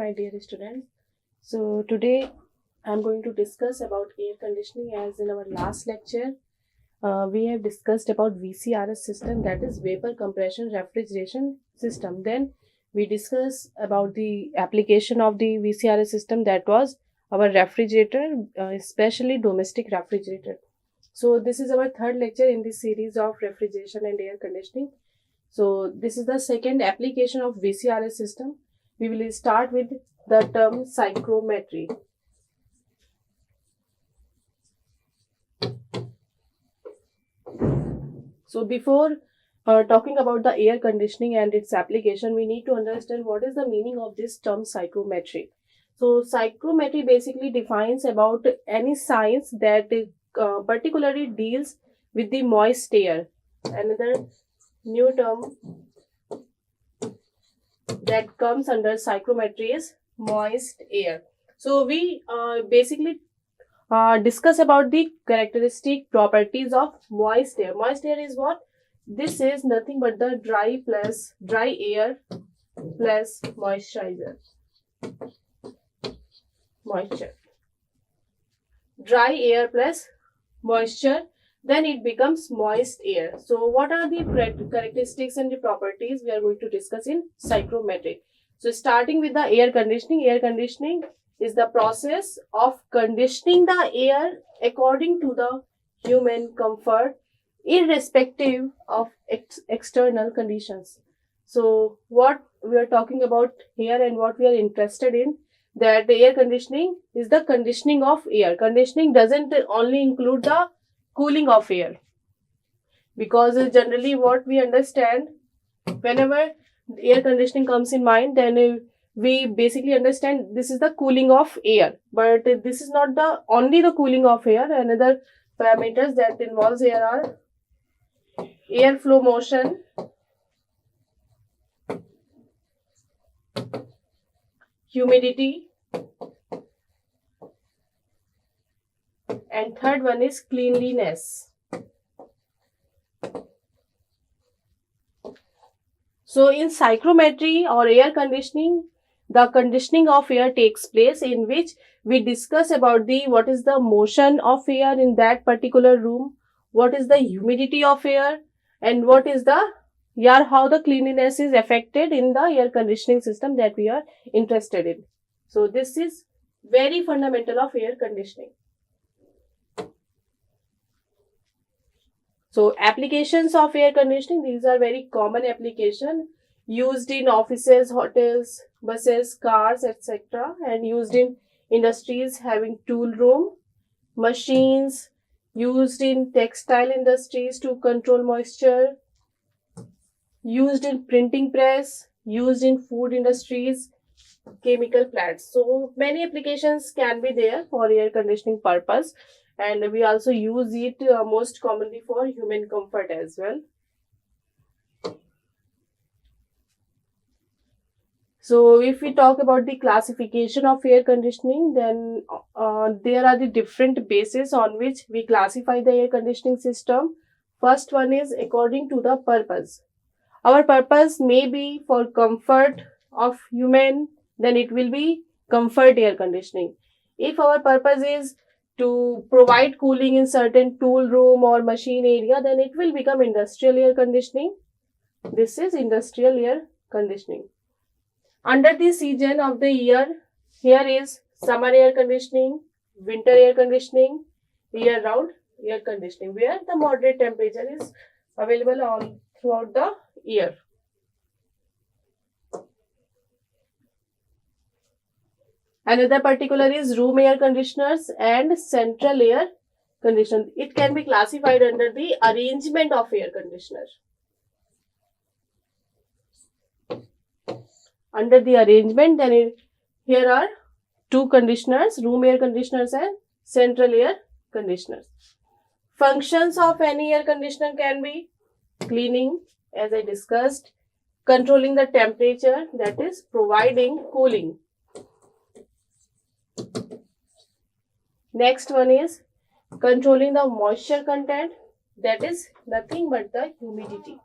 my dear students. So today I'm going to discuss about air conditioning. As in our last lecture, we have discussed about VCRS system, that is vapor compression refrigeration system. Then we discussed about the application of the VCRS system, that was our refrigerator, especially domestic refrigerator. So this is our third lecture in this series of refrigeration and air conditioning. So this is the second application of VCRS system. We will start with the term psychrometry. So before talking about the air conditioning and its application, we need to understand what is the meaning of this term psychrometry. So psychrometry basically defines about any science that particularly deals with the moist air. Another new term that comes under psychrometry is moist air. So we basically discuss about the characteristic properties of moist air. Moist air is what? This is nothing but the dry air plus moisturizer. Moisture. Dry air plus moisture, then it becomes moist air. So what are the characteristics and the properties we are going to discuss in psychrometry? So starting with the air conditioning. Air conditioning is the process of conditioning the air according to the human comfort, irrespective of external conditions. So what we are talking about here and what we are interested in, that the air conditioning is the conditioning of air. Conditioning doesn't only include the cooling of air, because generally what we understand, whenever air conditioning comes in mind, then we basically understand this is the cooling of air. But this is not the only the cooling of air. Another parameters that involves here are airflow motion, humidity, and third one is cleanliness. So in psychrometry or air conditioning, the conditioning of air takes place, in which we discuss about the what is the motion of air in that particular room, what is the humidity of air, and what is the how the cleanliness is affected in the air conditioning system that we are interested in. So this is very fundamental of air conditioning. So applications of air conditioning, these are very common application used in offices, hotels, buses, cars, etc. and used in industries having tool room, machines, used in textile industries to control moisture, used in printing press, used in food industries, chemical plants. So many applications can be there for air conditioning purpose, and we also use it most commonly for human comfort as well. So if we talk about the classification of air conditioning, then there are the different bases on which we classify the air conditioning system. First one is according to the purpose. Our purpose may be for comfort of human, then it will be comfort air conditioning. If our purpose is to provide cooling in certain tool room or machine area, then it will become industrial air conditioning. This is industrial air conditioning. Under the season of the year, here is summer air conditioning, winter air conditioning, year round air conditioning, where the moderate temperature is available all throughout the year. Another particular is room air conditioners and central air conditioner. It can be classified under the arrangement of air conditioner. Under the arrangement, then here are two conditioners, room air conditioners and central air conditioners. Functions of any air conditioner can be cleaning, as I discussed, controlling the temperature, that is providing cooling. Next one is controlling the moisture content, that is nothing but the humidity.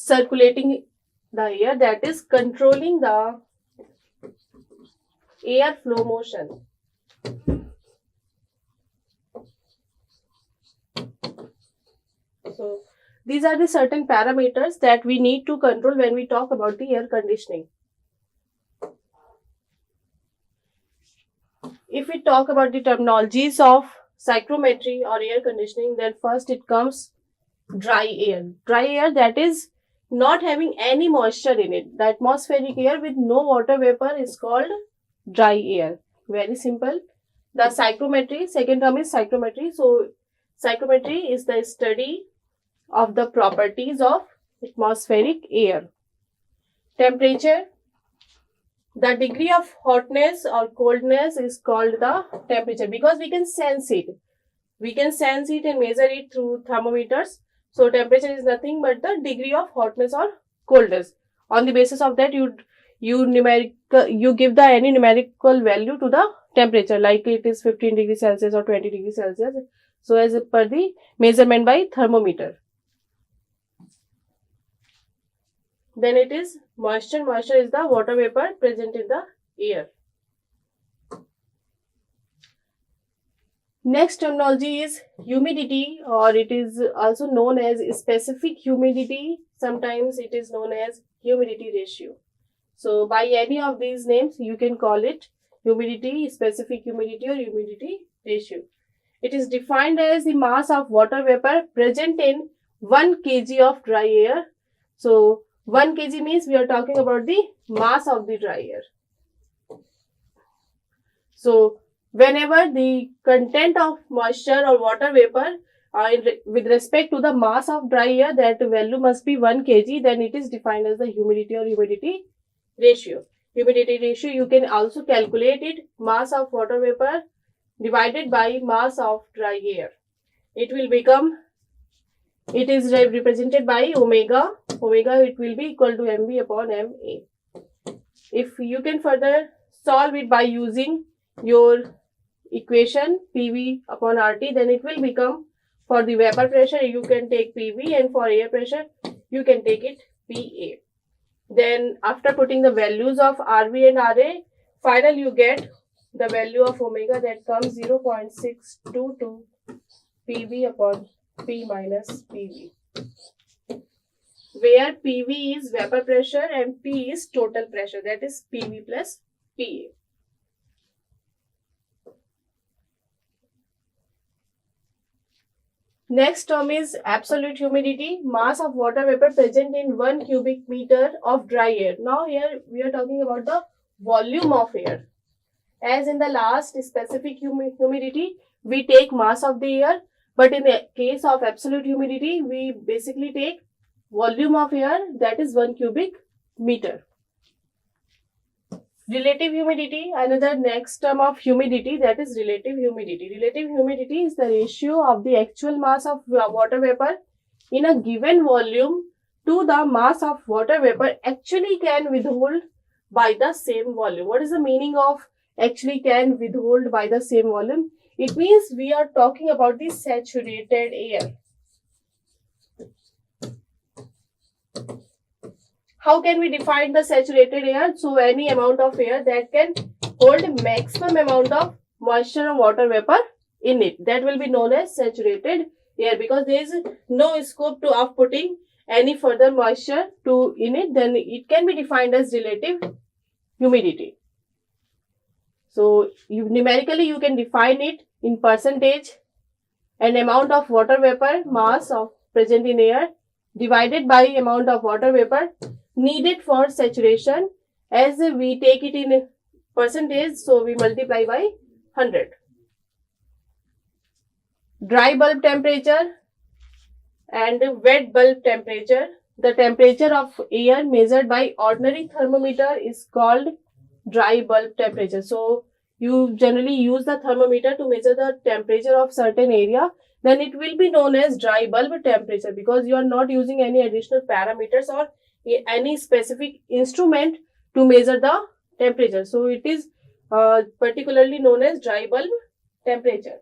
circulating the air, that is controlling the air flow motion. So these are the certain parameters that we need to control when we talk about the air conditioning. If we talk about the terminologies of psychrometry or air conditioning, then first it comes dry air. Dry air, that is not having any moisture in it. The atmospheric air with no water vapor is called dry air. Very simple. The psychrometry, second term is psychrometry. So psychrometry is the study of the properties of atmospheric air. Temperature, the degree of hotness or coldness is called the temperature because we can sense it. We can sense it and measure it through thermometers. So temperature is nothing but the degree of hotness or coldness. On the basis of that, you give the any numerical value to the temperature, like it is 15 degrees Celsius or 20 degrees Celsius. So as per the measurement by thermometer. Then it is moisture. Moisture is the water vapor present in the air. Next terminology is humidity, or it is also known as specific humidity. Sometimes it is known as humidity ratio. So by any of these names, you can call it humidity, specific humidity, or humidity ratio. It is defined as the mass of water vapor present in 1 kg of dry air. So 1 kg means we are talking about the mass of the dry air. So whenever the content of moisture or water vapor with respect to the mass of dry air, that value must be 1 kg, then it is defined as the humidity or humidity ratio. Humidity ratio, you can also calculate it, mass of water vapor divided by mass of dry air. It will become, it is represented by omega. Omega, it will be equal to mv upon ma. If you can further solve it by using your equation PV upon RT, then it will become, for the vapor pressure you can take PV, and for air pressure you can take it PA. Then after putting the values of RV and RA, final you get the value of omega, that comes 0.622 PV upon P minus PV, where PV is vapor pressure and P is total pressure, that is PV plus PA. Next term is absolute humidity, mass of water vapor present in 1 cubic meter of dry air. Now here we are talking about the volume of air. As in the last specific humidity, we take mass of the air, but in the case of absolute humidity, we basically take volume of air, that is 1 cubic meter. Relative humidity, another next term of humidity, that is relative humidity. Relative humidity is the ratio of the actual mass of water vapor in a given volume to the mass of water vapor actually can withhold by the same volume. What is the meaning of actually can withhold by the same volume? It means we are talking about the saturated air. How can we define the saturated air? So any amount of air that can hold maximum amount of moisture or water vapor in it, that will be known as saturated air, because there is no scope of putting any further moisture in it, then it can be defined as relative humidity. So numerically you can define it in percentage, an amount of water vapor mass of present in air divided by amount of water vapor needed for saturation. As we take it in percentage, so we multiply by 100. Dry bulb temperature and wet bulb temperature. The temperature of air measured by ordinary thermometer is called dry bulb temperature. So you generally use the thermometer to measure the temperature of certain area, then it will be known as dry bulb temperature, because you are not using any additional parameters or any specific instrument to measure the temperature. So it is particularly known as dry bulb temperature.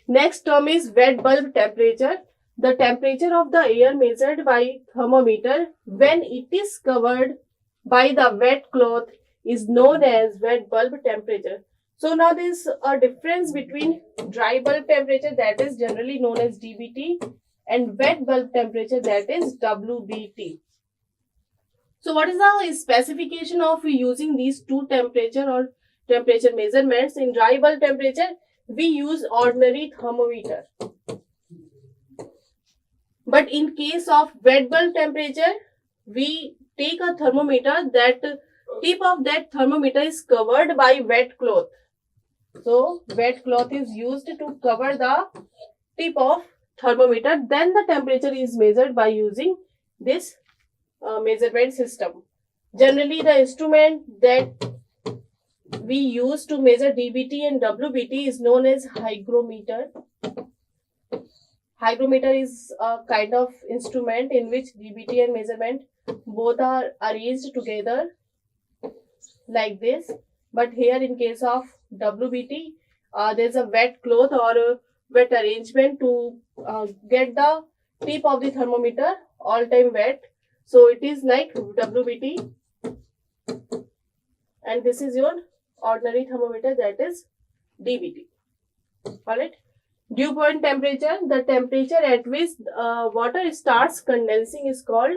Next term is wet bulb temperature. the temperature of the air measured by thermometer when it is covered by the wet cloth is known as wet bulb temperature. So now there is a difference between dry bulb temperature, that is generally known as DBT, and wet bulb temperature, that is WBT. So what is the specification of using these two temperature or temperature measurements? In dry bulb temperature, we use ordinary thermometer. But in case of wet bulb temperature, we take a thermometer, that tip of that thermometer is covered by wet cloth. So wet cloth is used to cover the tip of thermometer. Then the temperature is measured by using this measurement system. Generally, the instrument that we use to measure DBT and WBT is known as hygrometer. Hygrometer is a kind of instrument in which DBT and measurement both are arranged together like this. But here in case of WBT, there is a wet cloth or a wet arrangement to get the tip of the thermometer all time wet. So it is like WBT, and this is your ordinary thermometer, that is DBT. Alright. Dew point temperature, the temperature at which water starts condensing is called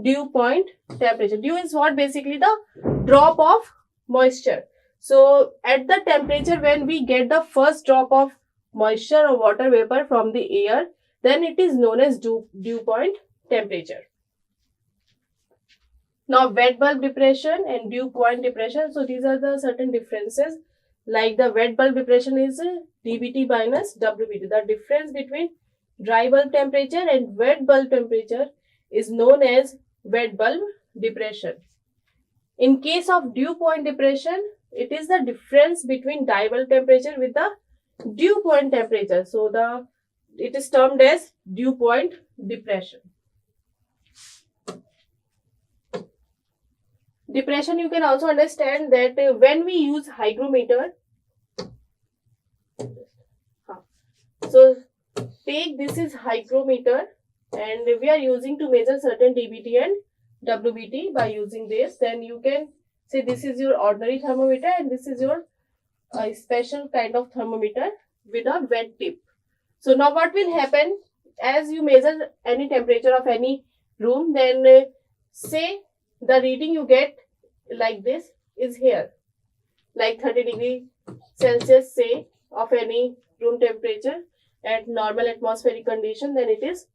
dew point temperature. Dew is what? Basically the drop of moisture. So at the temperature when we get the first drop of moisture or water vapor from the air, then it is known as dew point temperature. Now wet bulb depression and dew point depression. So these are the certain differences. Like the wet bulb depression is DBT minus WBT. The difference between dry bulb temperature and wet bulb temperature is known as wet bulb depression. In case of dew point depression, it is the difference between dry bulb temperature with the dew point temperature. So it is termed as dew point depression. Depression, you can also understand that when we use hygrometer, so take this is hygrometer and we are using to measure certain DBT and WBT by using this. Then you can say this is your ordinary thermometer and this is your special kind of thermometer with a wet tip. So now what will happen as you measure any temperature of any room, then say the reading you get like this is here, like 30 degree Celsius say of any room temperature at normal atmospheric condition, then it is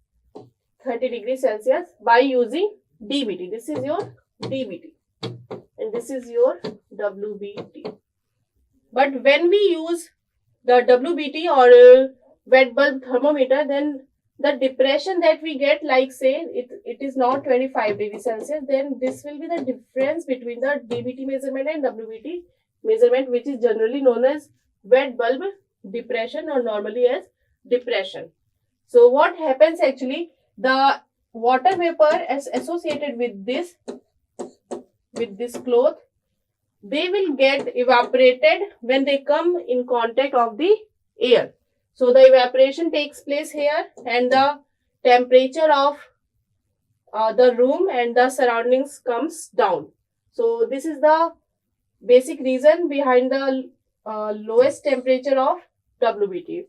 30 degrees Celsius by using DBT. This is your DBT and this is your WBT. But when we use the WBT or wet bulb thermometer, then the depression that we get, like say it is not 25 degrees Celsius, then this will be the difference between the DBT measurement and WBT measurement, which is generally known as wet bulb depression or normally as depression. So what happens actually, the water vapor is associated with this cloth, they will get evaporated when they come in contact of the air. So the evaporation takes place here and the temperature of the room and the surroundings comes down. So this is the basic reason behind the lowest temperature of WBT.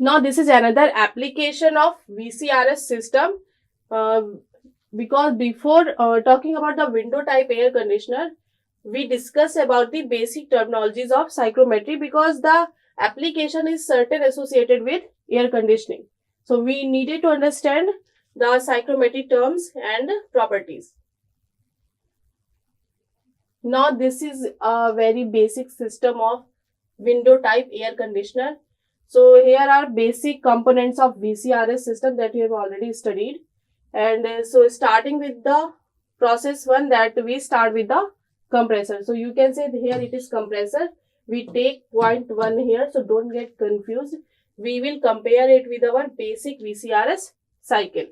Now this is another application of VCRS system, because before talking about the window type air conditioner, we discussed about the basic terminologies of psychrometry, because the application is certain associated with air conditioning. So we needed to understand the psychrometry terms and properties. Now this is a very basic system of window type air conditioner. So here are basic components of VCRS system that we have already studied. And so starting with the process one, that we start with the compressor. So you can say here it is compressor. We take point 1 here, so don't get confused. We will compare it with our basic VCRS cycle.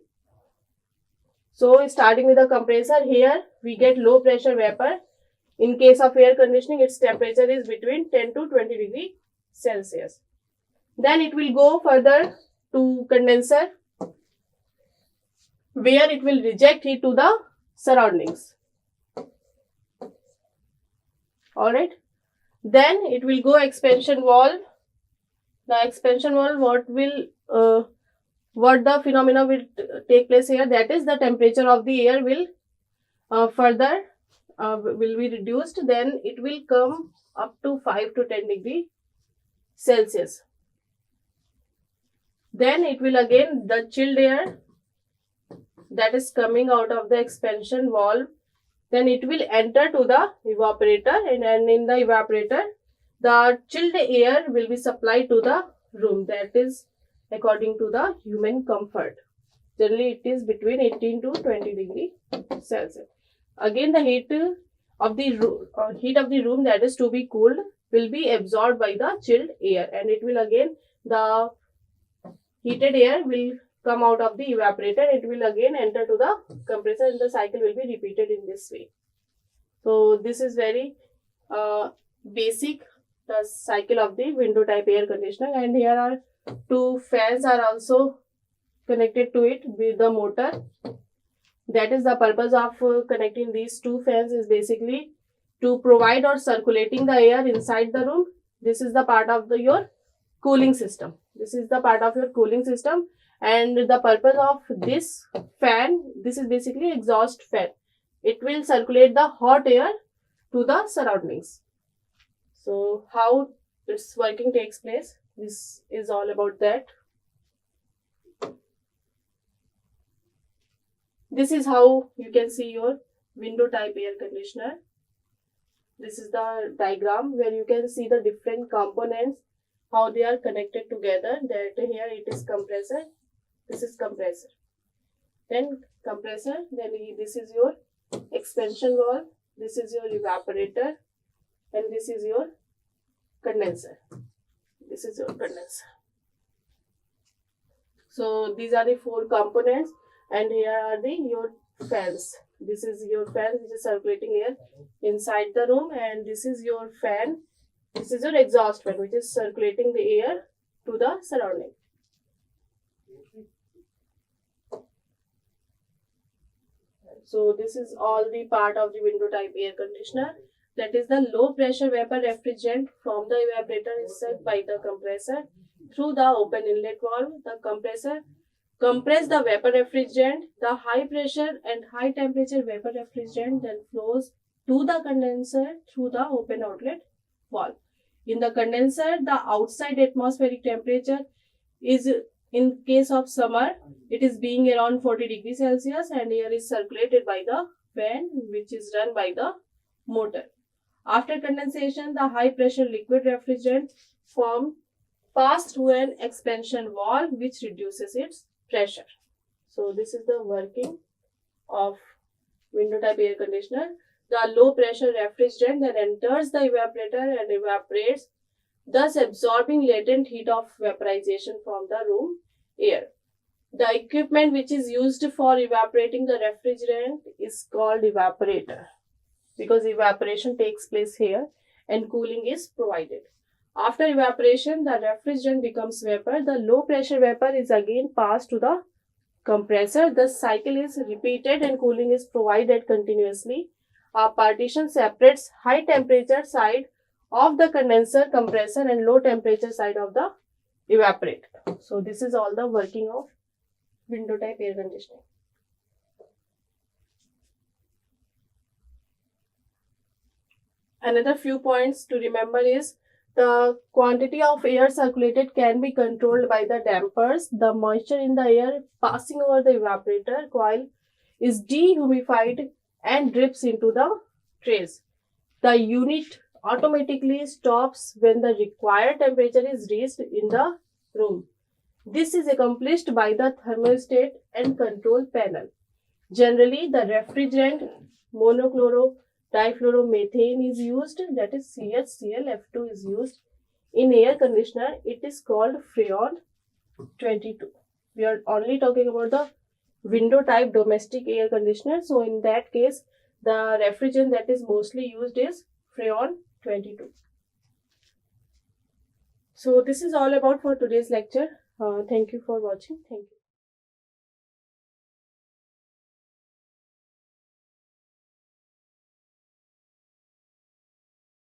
So starting with the compressor, here we get low pressure vapor In case of air conditioning, its temperature is between 10 to 20 degree Celsius. Then it will go further to condenser, where it will reject heat to the surroundings. Alright. Then it will go expansion valve. The expansion valve, what the phenomena will take place here, that is the temperature of the air will further will be reduced. Then it will come up to 5 to 10 degree Celsius. Then it will again, the chilled air that is coming out of the expansion valve, then it will enter to the evaporator, and in the evaporator the chilled air will be supplied to the room. That is according to the human comfort. Generally it is between 18 to 20 degree Celsius. Again the heat of the room that is to be cooled will be absorbed by the chilled air, and it will again, the heated air will come out of the evaporator. It will again enter to the compressor, and the cycle will be repeated in this way. So this is very basic, the cycle of the window type air conditioner. And here are two fans are also connected to it with the motor. That is the purpose of connecting these two fans, is basically to provide or circulating the air inside the room. This is the part of your cooling system. This is the part of your cooling system. And the purpose of this fan, this is basically exhaust fan. It will circulate the hot air to the surroundings. So how its working takes place, this is all about that. This is how you can see your window type air conditioner. This is the diagram where you can see the different components, how they are connected together. That here it is compressor, this is compressor, then compressor, then this is your expansion valve, this is your evaporator, and this is your condenser. This is your condenser. So these are the four components, and here are your fans. This is your fan which is circulating air inside the room, and this is your fan. This is your exhaust fan which is circulating the air to the surrounding. So this is all the part of the window type air conditioner. That is the low pressure vapor refrigerant from the evaporator is sucked by the compressor through the open inlet valve. The compressor compress the vapor refrigerant. The high pressure and high temperature vapor refrigerant then flows to the condenser through the open outlet valve. In the condenser, the outside atmospheric temperature is, in case of summer, it is being around 40 degrees Celsius, and air is circulated by the fan which is run by the motor. After condensation, the high pressure liquid refrigerant form pass through an expansion valve which reduces its pressure. So this is the working of window type air conditioner. The low pressure refrigerant then enters the evaporator and evaporates, thus absorbing latent heat of vaporization from the room air. The equipment which is used for evaporating the refrigerant is called evaporator, because evaporation takes place here and cooling is provided. After evaporation, the refrigerant becomes vapor. The low pressure vapor is again passed to the compressor. The cycle is repeated and cooling is provided continuously. A partition separates high temperature side of the condenser compressor and low temperature side of the evaporator. So this is all the working of window type air conditioning. Another few points to remember is the quantity of air circulated can be controlled by the dampers. The moisture in the air passing over the evaporator coil is dehumidified and drips into the trays. The unit automatically stops when the required temperature is reached in the room. This is accomplished by the thermostat and control panel. Generally, the refrigerant monochloro difluoromethane is used, that is CHClF2 is used in air conditioner. It is called Freon 22. We are only talking about the window type domestic air conditioner. So in that case, The refrigerant that is mostly used is Freon 22. So this is all about for today's lecture. Thank you for watching. Thank you.